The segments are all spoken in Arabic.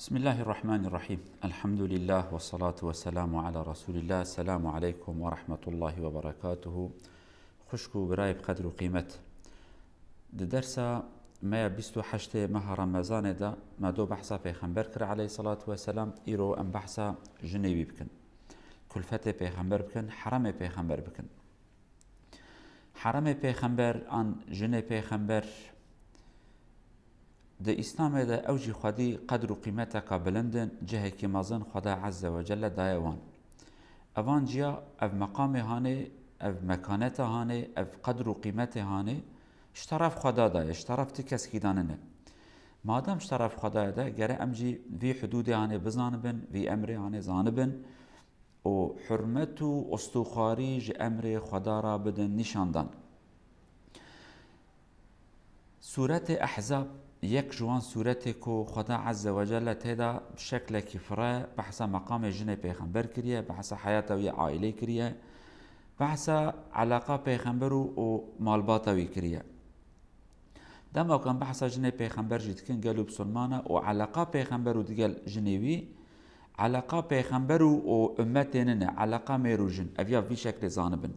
بسم الله الرحمن الرحيم. الحمد لله والصلاة والسلام على رسول الله. السلام عليكم ورحمة الله وبركاته. خشكو براي بقدر وقيمة درس ما بيستو حشتي مها رمضان دا ما دو بحثا پیغمبر كر عليه الصلاة والسلام إيرو أم بحثا جنيبي بكن كلفة پیغمبر بكن حرم پیغمبر بكن حرم پیغمبر عن جني پیغمبر ده اسلام ده اوجي خدي قدر وقيمتك بلندن جهك مازن خدا عز وجل دايوان اوان جيا اف مقام هاني اف مكانته هاني اف قدر وقيمته هاني اشترف خدا ده اشترف تكس كيداننه مادام اشترف خدا ده جرى امجي في حدود هاني بزانبن في امر هاني زانبن و حرمته استخاري امر خدا را بدن نشاندان سورة احزاب یک جوان صورتی کو خدا عز وجل تدا بشکل کفره بحث مقام جن پیغمبر کریه بحث حیات و عائله کریه بحث علاقه پیغمبر و مالبات وی کریه دما کان بحث جن پیغمبر جد کن گلو بسلمانه و علاقه پیغمبر و دیگل جنوی علاقه پیغمبر و امتینن علاقه میرو جن اویا في شکل زانبن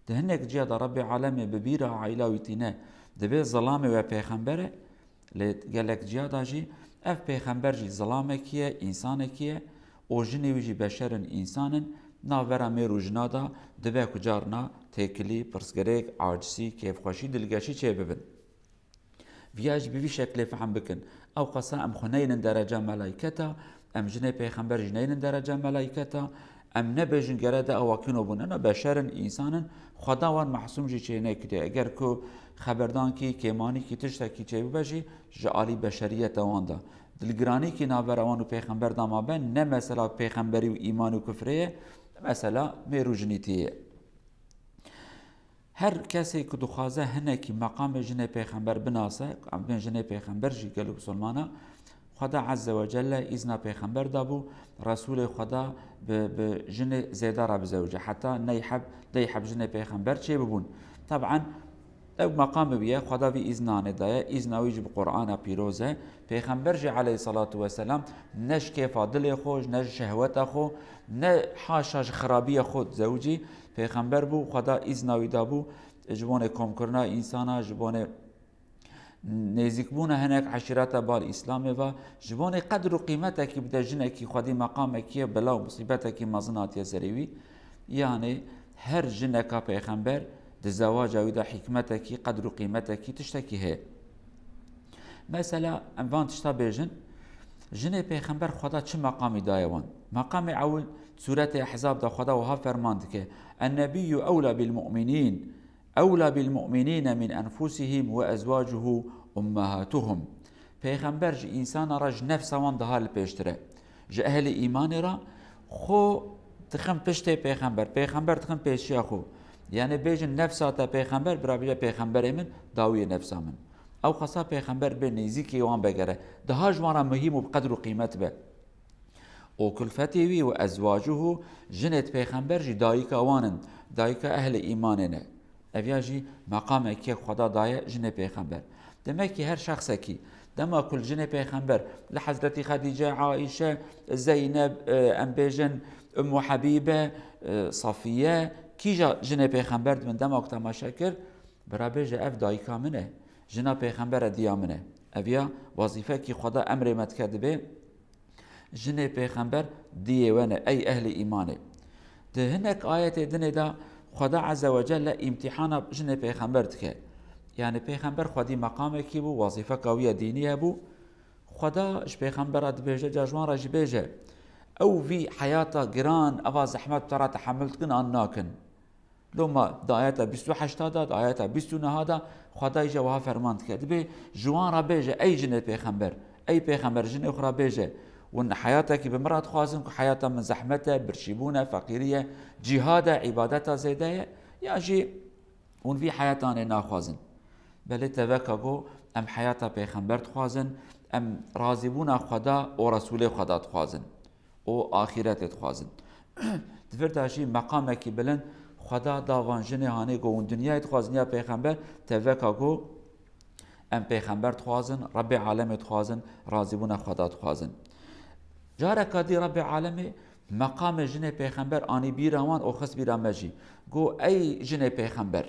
ده هنک جیا در رب عالم ببیره عائله و تینه دبی ظلام و پیغمبره لقالك جياداجي اف پیغمبر جي ظلامكيه انسانكيه او جنوي جي بشر انسان ناورا ميرو جنادا دبه كجارنا تكلي برسگريك عاجسي كيف خوشي دلگشي چه ببن فياج بي شكل فهم بكن او قصا ام خنين درجه ملائكته ام جني پیغمبر جنين درجه ملائكته ام نبجن گرده او كنو بننا بشر انسان خداوند محسوم جي چينه كده اگر کو خبردان کی کیمانی کی تشتا کی چه بجی جعلی بشریت واندا دلگرانی کی نابر وانو پیغمبر دما بن نه مثلا پیغمبری و ایمان و کفریه مثلا میروجنیتیه هر کسی که دخوازه هنه کی مقام جن پیغمبر بناسه بین جن پیغمبر جی گلو بسلمانه خدا عز وجل اذن پیغمبر دابو رسول خدا به جن زیده را بزوجه حتی نیحب جن پیغمبر چه ببون طبعا او مقام بيه خدا في إذنان دايا إذن ويجب قرآن بيروزه پیغمبر جي عليه الصلاة والسلام نش كيف دل خوش نش شهوت خو نه حاشا خرابية خود زوجي پیغمبر بو خدا إذن ويدابو جبون كم کرنا إنسانا جبون نزيك بونا هناك عشيرات بال إسلام و جبون قدر قيمتك بدا جنك خدي مقامك بلا مصيبتك مزنات يزريوي يعني هر جنك پیغمبر الزواج او ده حكمتك قدر قيمتك تشتكي هي مثلا انوان تشتا بيجن جنه پیغمبر خدا چه مقامي دايوان مقام اول سورة احزاب ده خدا وها فرماندك النبي اولى بالمؤمنين من انفسهم وازواجه امهاتهم پیغمبر ج انسان رج نفس وان ده حال پیشتره ج اهل ایمان را خو تخم پشته پیغمبر تخم پیشیا خو يعني بيجن نفساتا پیغمبر برابر پیغمبر من داوية نفسا من او خاصة پیغمبر بين نزيكي وان بگره ده ها جوانا مهم وبقدر وقيمت به او كلفتي وازواجه جنت پیغمبر جي دايكا وانن دايكا اهل ايماننا اويا جي مقام كي خدا داية جن پیغمبر دمك هر شخص كي دما كل جن پیغمبر لحضرت خديجة عائشة زينب ام بيجن ام حبيبة صفية كيجا جن پیغمبر من دم وقت ما شکر برابر جه اف دایکا منه جنا پیغمبر دیا منه اویا وظیفه کی خدا امر مت کرده به جن پیغمبر دیه ونه ای اهل ایمانه ده هناك آیت دنه دا خدا عز وجل امتحان جن پیغمبر تکه يعني پیغمبر خودی مقام کی بو وظیفه قویه دینیه بو خدا اش پیغمبر اد بهجه جوان راج بهجه او في حياته جيران افا زحمت ترى تحملت كن اناكن لما دايتا 28 دايتا 29 خدای جواب فرماند کرد به جوان را بيجه اي جن پیغمبر اي پیغمبر جن اخرى بيجه وان حياتك بمرات خوازن حياته من زحمته برشيبونه فقيريه جهاد عبادته زيده ياجي وان في حياتان ناخوازن بل تفكروا ام حياته پیغمبر خوازن ام راضيبون خدا ورسول خدا خوازن او آخرت خوازن دفرتاشي مقامك بلند خدا داوان جنه هانه گو اون دنیا خوازن یا پیغمبر توکا گو ام پیغمبر خوازن رب عالم خوازن راضی بون خدا خوازن جارك دي رب العالمين مقام جنه پیغمبر آنی بیراوان او خس بیرا مجی گو ای جنه پیغمبر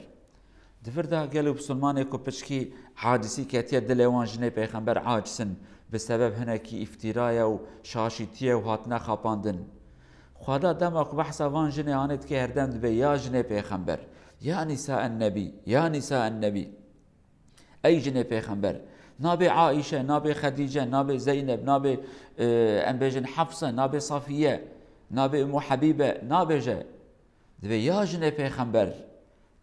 دفردا قالوا بسلماني كو بشكي حادثي كاتيا دلوان جنه پیغمبر عاجسن بسبب هناكي افترايا وشاشيتيا وهاتنا خاباندن خدا دمك بحثا وان جنه آنت كي هردم دبي يا جنه پیغمبر يا نساء النبي يا نساء النبي أي جنه پیغمبر نابي عائشة نابي خديجة نابي زينب نابي أنبيجن حفصة نابي صفية نابي أم حبيبة نابي جا دبي يا جنه پیغمبر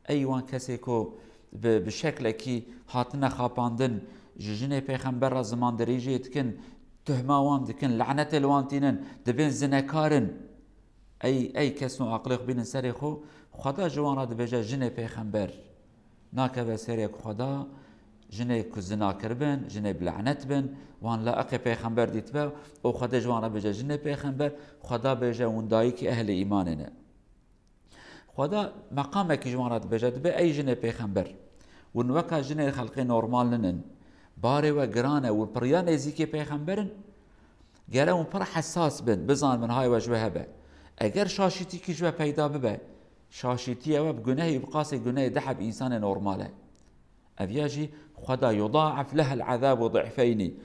أيوان كسيكو بشكل كي هاتنا خاباندن جنه پیغمبر زمان دريجي تكن تهماوان دكن لعنة الوانتينن دبين زنكارن أي كسنو عقلق بين سريخو خدا جوانا دبجا جنه پیغمبر ناكا سريك خدا جنه كزنا كربن جنه بلعنت بن وان لا اقي پیغمبر ديت با او خدا جوانا بجا جنه پیغمبر خدا بجا وندايك اهل ايماننا خدا مقامك جوانا بجا دبا اي جنه پیغمبر ونوكا جنه خلقي نورمال لنن باري وقرانه والبريان ازيكي پیغمبرن قالوا پر حساس بن بزان من هاي وجوه با اگر شاشيتي كي جوا پیدا ببا شاشيتي او بگناه بقاسي گناه دحب انسان نورماله أبياجي خدا يضاعف لها العذاب ضعفين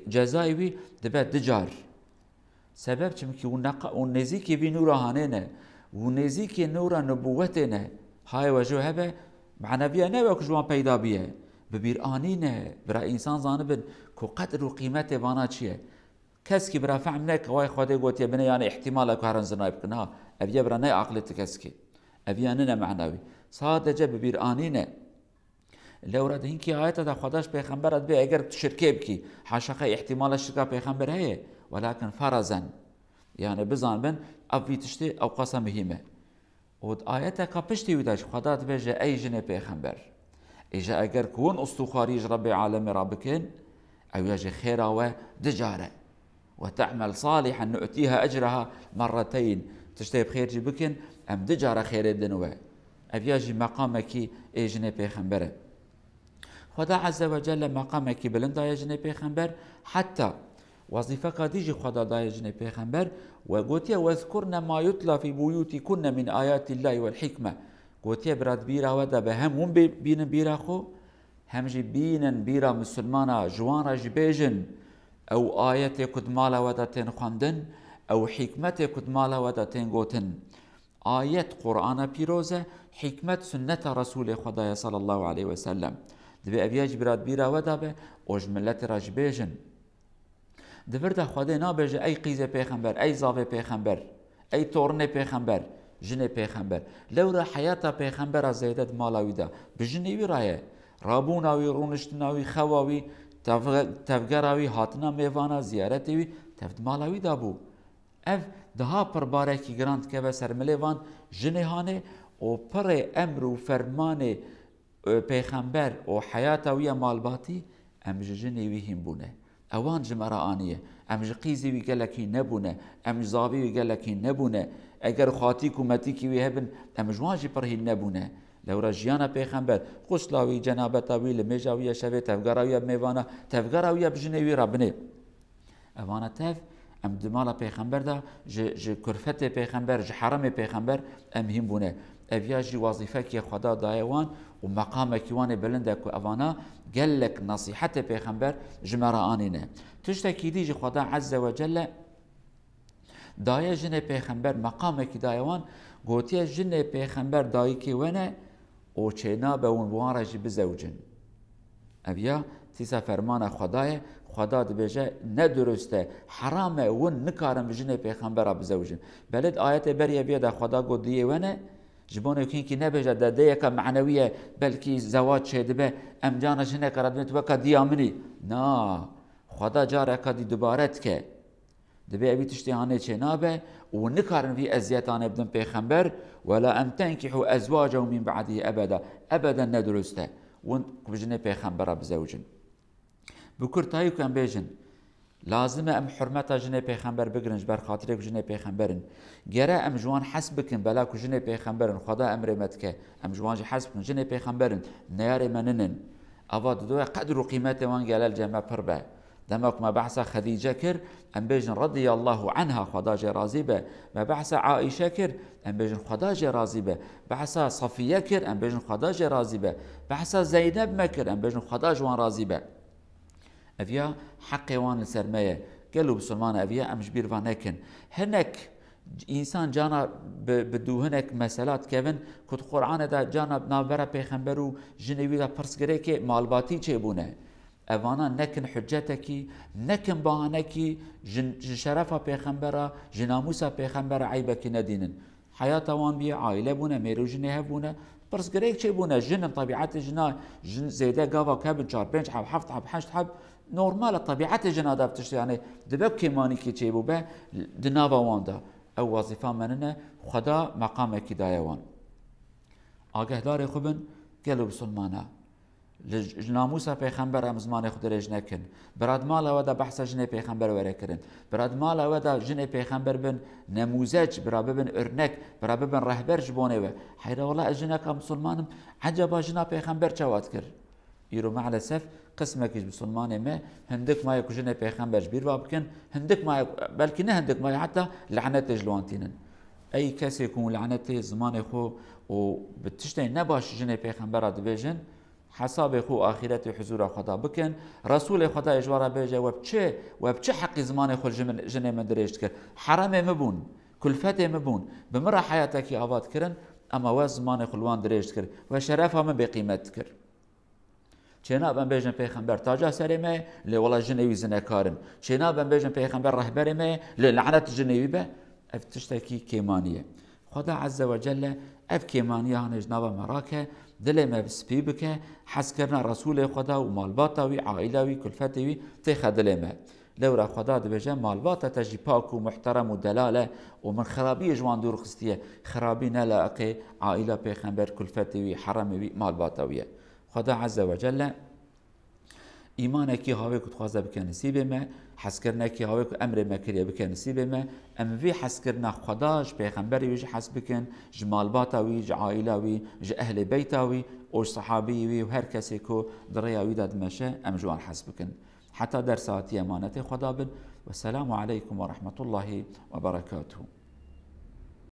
جزائي دبا دجار سبب چمكي ونزيكي بنورا هانينا ونزيكي نورا نبوتنا هاي وجوه با معنا بيا نوك جوان پیدا بيا ببير آنينا برا إنسان زانبن كو قدر وقيمته بانا چيه كسكي برا فهمناك واي خدا قوت يا بني يعني احتمالك هرن زنايب كنها أبيا برا ناي عقلت كسكي أبيا ننا معناوي صادجة ببير آنينا لو رد هنكي آيات دا خداش پیغمبرت بي اگر شركه بكي حاشقه احتمال الشركه پیغمبر هي ولكن فرزا يعني بزان بن افي تشتي او قسم مهمه ود آياتا كابشتي وداش خدا تبجا اي جنه پیغمبر اجا اگر كون استخاريج رب العالمين ربكن او يجي خيرا ودجاره وتعمل صالحا نؤتيها اجرها مرتين تشتي بخير جبكن ام دجاره خير الدنوا ابياجي مقامك اي جنه پیغمبر خدا عز وجل مقامك بلند دايا جنه پیغمبر حتى وظيفه قديجي خدا دايا جنه پیغمبر وقوتيا واذكرن ما يتلى في بيوتكن من آيات الله والحكمة قوتيا براد بيرا ودا بهم بين بيرا خو همجي بينن بيرا مسلمانا جوانا جبيجن او آيات كد مالا ودا تين خواندن او حكمت كد مالا ودا تين قوتن آيات قرآن بيروزة حكمت سنة رسول خدا صلى الله عليه وسلم دبي أبياج براد بيرا ودابه اوج ملت راج بيجن دفردا خدا نابج اي قيزه پیغمبر اي زاوه پیغمبر اي تورنه پیغمبر جنه پیغمبر لو را حياته پیغمبر زيدت مالاوي دا بجنيوي رايه رابوناوي رونشتناوي خواوي تفگراوي هاتنا ميوانا زيارتوي تفد مالاوي دابو اف دها پر باركي گراند که سر مليوان جنهانه او پر امر و فرمان پیغمبر و حیات ویا مالباتی ام جنی وی هم بونه اوان جمره آنیه ام قیزی وی گلکی نبونه ام زاوی وی گلکی نبونه اگر خاطی کومتی کی وی هبن ام جواجی پر هی نبونه لو رجیانا پیغمبر غسلاوی جنابتاوی لمجاوی شوی تفگراوی میوانا تفگراوی بجنی وی ربنه اوانا تف ام دمالا پیغمبر دا ج کرفت پیغمبر ج حرم پیغمبر ام هم بونه افياجي وظيفه كي خدا دايوان ومقامك يوان بلندك وانا قال لك نصيحه پیغمبر جمره انينه تشتكي ديجي خدا عز وجل دايا جن پیغمبر مقامك دايوان قوتي جن پیغمبر دايكي وانا او چنا به ونوارج بزوجن ابيا تيسا فرمان خداي خدا دبجه ندرسته حرامه ون نكارم جن پیغمبر بزوجن بلد آيات بريه بيد خدا قديه وانا جبونه كي نبجه دديك معنويه بلكي زواج شدبه ام جانا جنه قرادمت وكا ديامني نا خدا جارك دي دوبارتك دبي ابي تشتهانه چنابه ونكارن في ازيتان ابن پیغمبر ولا ام تنكحوا ازواجه من بعده ابدا ندرسته ون بجنه پیغمبر بزوجن بكرتايو كان بيجن لازم ام حرمتا جنه پیغمبر بگرنج بر خاطر جنه پیغمبرن گره ام جوان حسبكن بلا کو جنه پیغمبرن خدا امر متك ام جوان حسبكن جنه پیغمبرن نيار مننن اوا دو قدر و قيمت وان گلال جمع پربه دمك ما بحث خديجة كر ام بيجن رضي الله عنها خداجة رازبة، ما بحث عائشة كر ام بيجن خداجة رازبة، بحث صفية كر ام بيجن خداجة رازبة، بحث زينب مكر ام بيجن خداجة وان رازبة. افيا حقي وان السرمية قالوا بسلمان افيا امش بير فانكن هنك انسان جانا بدو هنك مسالات كيفن كنت قرآن دا جانا نابرا بيخنبرو جنوي دا برسكريكي مالباتي چيبونه اوانا نكن حجتكي نكن بانكي جن شرفا بيخنبرا جناموسا بيخنبرا عيبكي ندينن حياة وان بي عائلة بونا ميرو جنيه بونا برسكريك چيبونه جن طبيعت جنا جن زيدا قاوا كابن چار بنج حب حفت حب حشت حب نورمال طبيعت جنا دا بتشتي يعني دبك كيماني كي چيبو به دناوا وان دا او وظيفه مننا خدا مقامك دايوان آگه دار خوبن قالوا بسلمانا ناموسا پیغمبر هم زمان خود رج نکن براد مال ودا بحث جن پیغمبر وره کرن براد مال ودا جن پیغمبر بن نموذج برا بن ارنک برا بن رهبر جبونه و حيرا والله اجنك مسلمانم عجبا جنا پیغمبر چوات کر يرو مع الاسف قسمك بسلمان ما هندك ما يكون پیغمبر بير وابكن هندك ما بلكي نه هندك ما حتى لعنت جلوانتينن اي كسي يكون لعنت زمان خو وبتشتي نباش جن پیغمبر دبيجن حساب خو آخرت حضور خدا بکن رسول خدا اجوارا بیجه وبچه حق زمان خو جن من دريشت كر حرام مبون كلفت مبون بمرة حياتك آباد كرن اما و زمان خلوان دريشت كر و شرف هم بقيمت كر چنا بن بیجن پیغمبر تاجا سر ما لی والله جنوی زنکارم چنا بن بیجن پیغمبر رهبر ما لی لعنت جنوی به افتشتکی کیمانیه خدا عز وجل اف کیمانیه هنج نوا مراکه دل ما بسپی بکه حس کرنا رسول خدا و مالباتاوی عائلوی کلفتوی تیخ دل ما لورا خدا دبجه مالباتا تجي پاک و محترم و دلاله و من خرابی جوان دور خستیه خرابی نلاقی عائله پیغمبر کلفتوی حرموی مالباتاویه خدا عز وجل ایمانکی هاوی کت خواسته بکن نصیب ما حس کرنا کی هاوی کت امر مکریه بکن نصیب ما ام وی حس کرنا خداش پیغمبری ویج حس بکن جمال باتاوی ج عائلاوی ج اهل بیتاوی او صحابی وی و هر کسی کو دریا وی داد مشه ام جوان حس بکن حتى درسات امانت خدا بن والسلام عليكم ورحمة الله وبركاته.